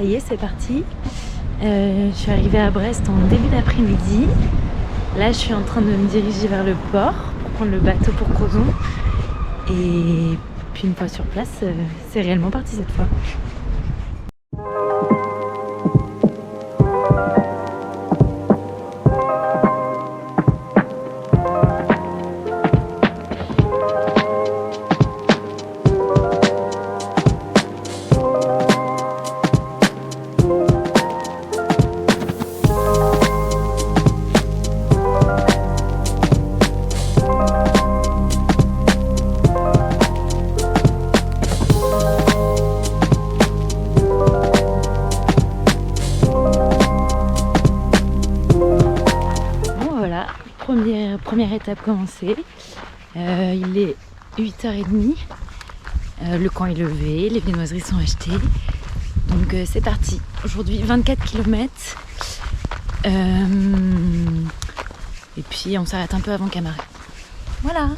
ça y est, c'est parti. Je suis arrivée à Brest en début d'après-midi. Là, je suis en train de me diriger vers le port pour prendre le bateau pour Crozon. Et puis une fois sur place, c'est réellement parti cette fois. Première étape commencée, il est 8h30, le camp est levé, les viennoiseries sont achetées, donc c'est parti. Aujourd'hui 24 km, et puis on s'arrête un peu avant Camaret. Voilà.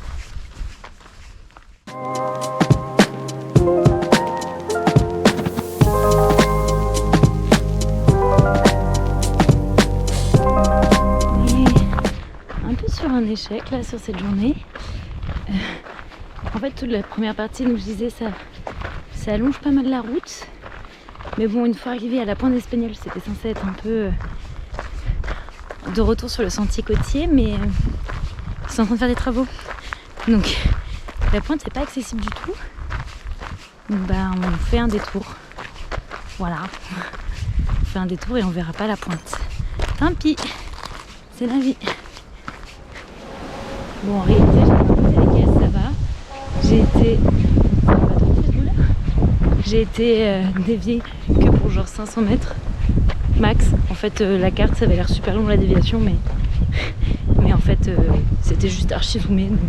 Un échec là sur cette journée. En fait, toute la première partie, donc je disais, ça allonge pas mal la route, mais bon, une fois arrivé à la pointe d'Espagnols, c'était censé être un peu de retour sur le sentier côtier, mais ils sont en train de faire des travaux, donc la pointe c'est pas accessible du tout. Donc bah on fait un détour, voilà, on fait un détour et on verra pas la pointe, tant pis, c'est la vie. Bon, en réalité, j'ai un peu fait les caisses, ça va. J'ai été déviée que pour genre 500 mètres max. En fait, la carte, ça avait l'air super long la déviation, mais en fait, c'était juste archi zoomé. Donc,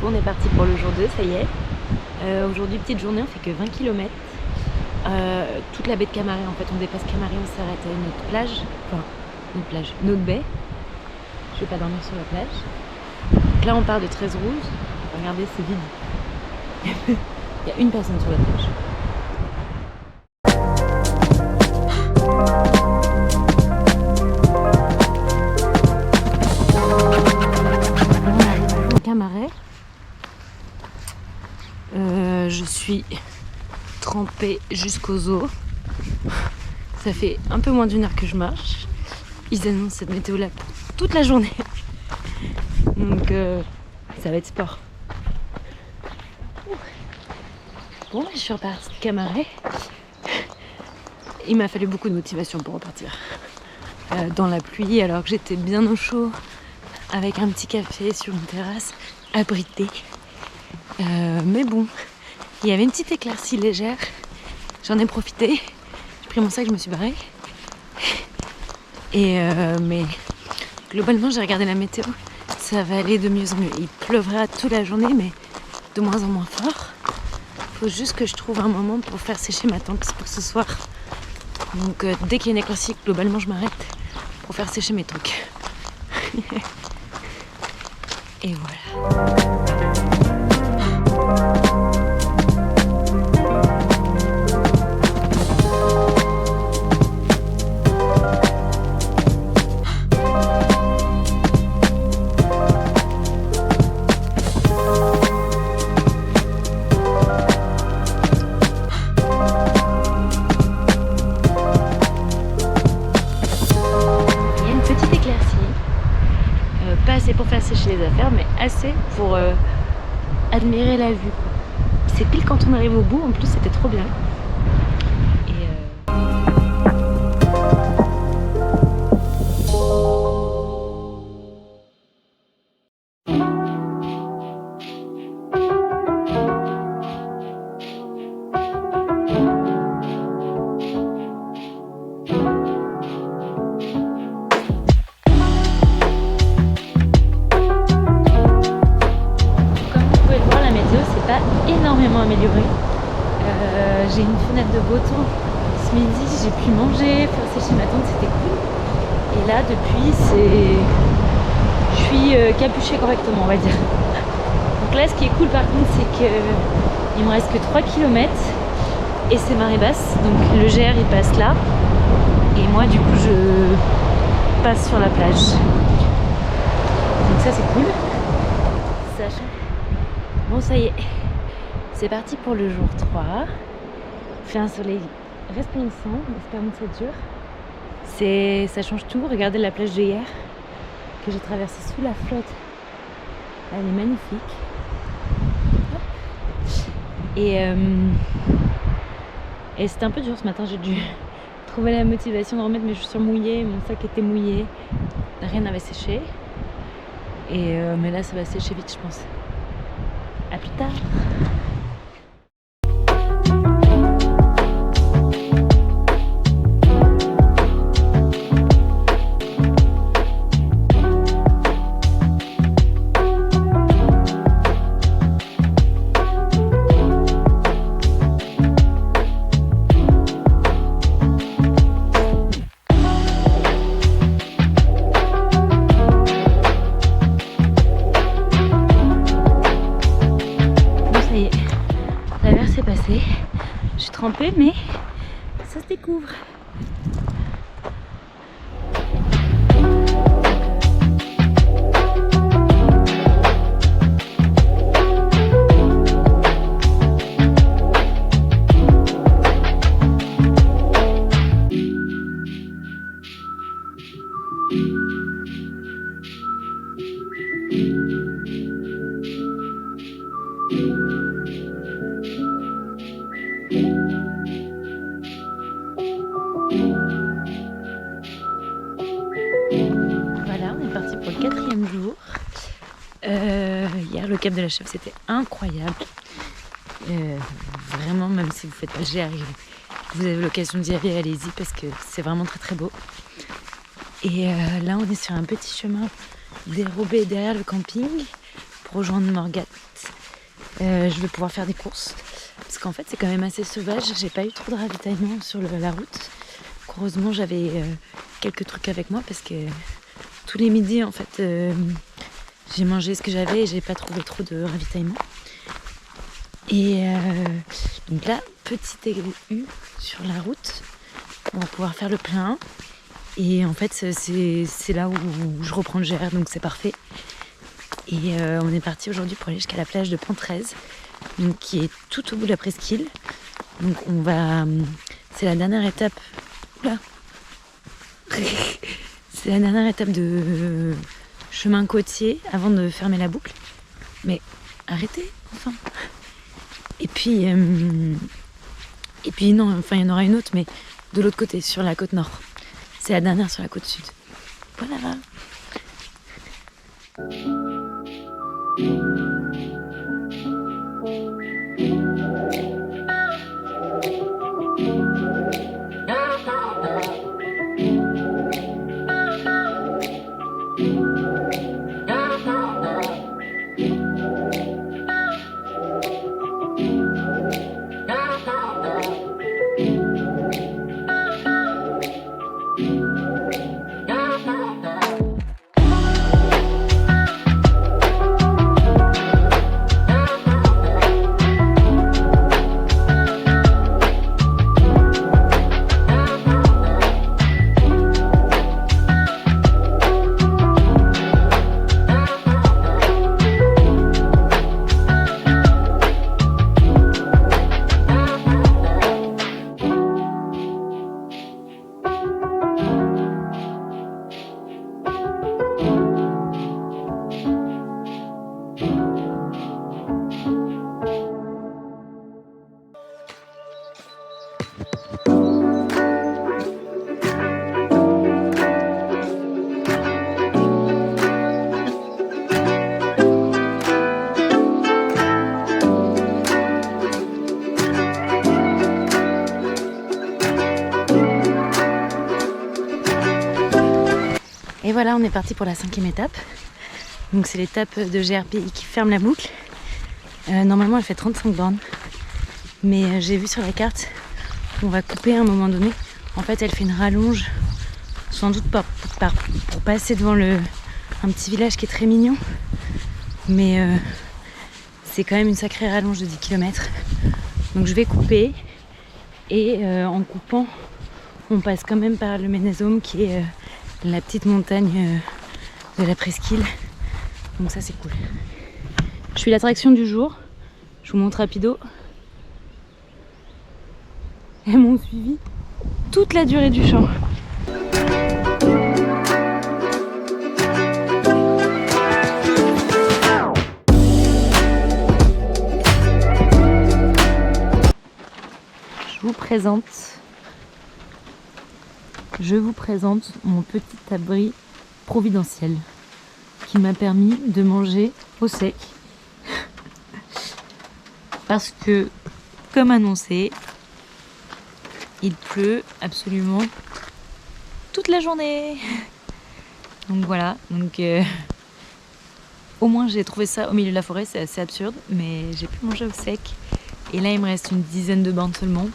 on est parti pour le jour 2, ça y est. Aujourd'hui, petite journée, on fait que 20 km. Toute la baie de Camaret, en fait, on dépasse Camaret, on s'arrête à une autre plage. Enfin, une autre baie. Je vais pas dormir sur la plage. Donc là, on part de 13 Rouges. Regardez, c'est vide. Il y a une personne sur la plage. Camaret. Je suis trempée jusqu'aux os. Ça fait un peu moins d'une heure que je marche. Ils annoncent cette météo là pour toute la journée. Donc ça va être sport. Bon, je suis repartie de Camaret. Il m'a fallu beaucoup de motivation pour repartir. Dans la pluie, alors que j'étais bien au chaud, avec un petit café sur une terrasse, abritée. Mais bon, il y avait une petite éclaircie légère. J'en ai profité. J'ai pris mon sac, je me suis barrée. Mais globalement, j'ai regardé la météo. Ça va aller de mieux en mieux. Il pleuvra toute la journée, mais de moins en moins fort. Il faut juste que je trouve un moment pour faire sécher ma tente pour ce soir. Donc dès qu'il y a une éclaircie, globalement, je m'arrête pour faire sécher mes trucs. Et voilà. assez pour faire sécher les affaires, mais assez pour admirer la vue. C'est pile quand on arrive au bout, en plus c'était trop bien. Énormément amélioré. J'ai une fenêtre de beau temps ce midi, j'ai pu manger, faire sécher ma tente, c'était cool. Et là depuis je suis capuchée correctement, on va dire. Donc là ce qui est cool par contre, c'est que il me reste que 3 km et c'est marée basse, donc le GR il passe là et moi du coup je passe sur la plage. Donc ça c'est cool. Ça change. Bon ça y est. C'est parti pour le jour 3. Il fait un soleil resplendissant, espérons que ça dure. Ça change tout. Regardez la plage de hier que j'ai traversée sous la flotte. Elle est magnifique. Et c'était un peu dur ce matin. J'ai dû trouver la motivation de remettre mes chaussures mouillées. Mon sac était mouillé. Rien n'avait séché. Mais là, ça va sécher vite, je pense. À plus tard. Je suis trempée, mais ça se découvre. Voilà, on est parti pour le 4e jour. Hier, le cap de la Chèvre, c'était incroyable. Vraiment, même si vous faites pas le GR, vous avez l'occasion d'y aller, allez-y parce que c'est vraiment très très beau. Et là, on est sur un petit chemin dérobé derrière le camping pour rejoindre Morgat. Je vais pouvoir faire des courses parce qu'en fait, c'est quand même assez sauvage. J'ai pas eu trop de ravitaillement sur la route. Heureusement, j'avais quelques trucs avec moi parce que tous les midis, en fait, j'ai mangé ce que j'avais et j'ai pas trouvé trop de ravitaillement. Et donc là, petit égout sur la route, on va pouvoir faire le plein. Et en fait, c'est là où je reprends le GR, donc c'est parfait. Et on est parti aujourd'hui pour aller jusqu'à la plage de Pentrez, donc qui est tout au bout de la presqu'île. Donc on va, c'est la dernière étape. Oula. C'est la dernière étape de chemin côtier avant de fermer la boucle. Mais arrêtez, enfin. Et puis non, enfin il y en aura une autre, mais de l'autre côté, sur la côte nord. C'est la dernière sur la côte sud. Voilà. Et voilà, on est parti pour la 5e étape. Donc c'est l'étape de GRPI qui ferme la boucle. Normalement elle fait 35 bornes. Mais j'ai vu sur la carte qu'on va couper à un moment donné. En fait elle fait une rallonge, sans doute pour passer devant un petit village qui est très mignon. Mais c'est quand même une sacrée rallonge de 10 km. Donc je vais couper. Et en coupant, on passe quand même par le Ménésôme qui est la petite montagne de la presqu'île. Donc ça c'est cool. Je suis l'attraction du jour. Je vous montre rapido. Elles m'ont suivi toute la durée du chant. Je vous présente mon petit abri providentiel qui m'a permis de manger au sec. Parce que, comme annoncé, il pleut absolument toute la journée. Donc voilà, au moins j'ai trouvé ça au milieu de la forêt, c'est assez absurde, mais j'ai pu manger au sec. Et là il me reste une dizaine de bornes seulement.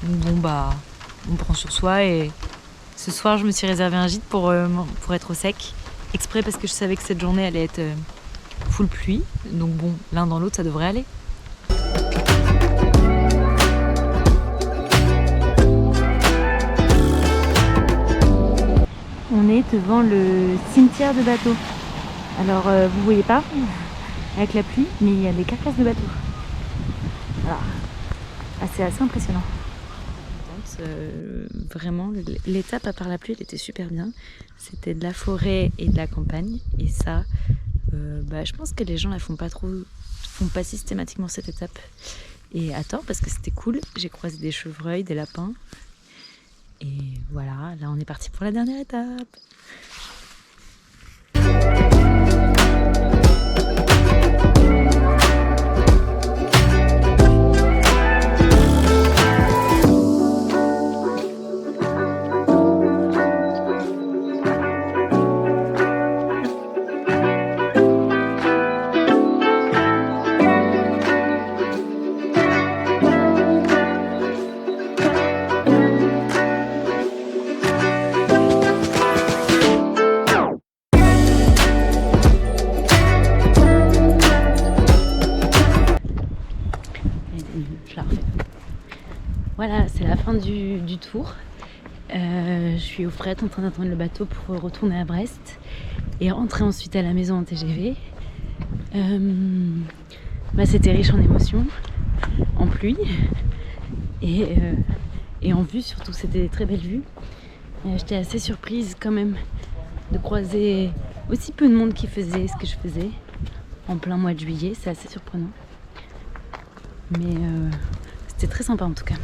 Donc bon bah, on prend sur soi et ce soir je me suis réservé un gîte pour être au sec. Exprès parce que je savais que cette journée allait être full pluie. Donc bon, l'un dans l'autre ça devrait aller. On est devant le cimetière de bateaux. Alors vous voyez pas avec la pluie, mais il y a des carcasses de bateaux. Voilà. Ah, c'est assez impressionnant. Vraiment, l'étape à part la pluie, elle était super bien. C'était de la forêt et de la campagne. Et ça, je pense que les gens la font pas systématiquement cette étape. Et à tort, parce que c'était cool. J'ai croisé des chevreuils, des lapins. Et voilà, là on est parti pour la dernière étape. Voilà, c'est la fin du tour. Je suis au fret en train d'attendre le bateau pour retourner à Brest et rentrer ensuite à la maison en TGV. C'était riche en émotions, en pluie et en vue surtout, c'était des très belles vues. J'étais assez surprise quand même de croiser aussi peu de monde qui faisait ce que je faisais en plein mois de juillet, c'est assez surprenant. Mais c'était très sympa en tout cas.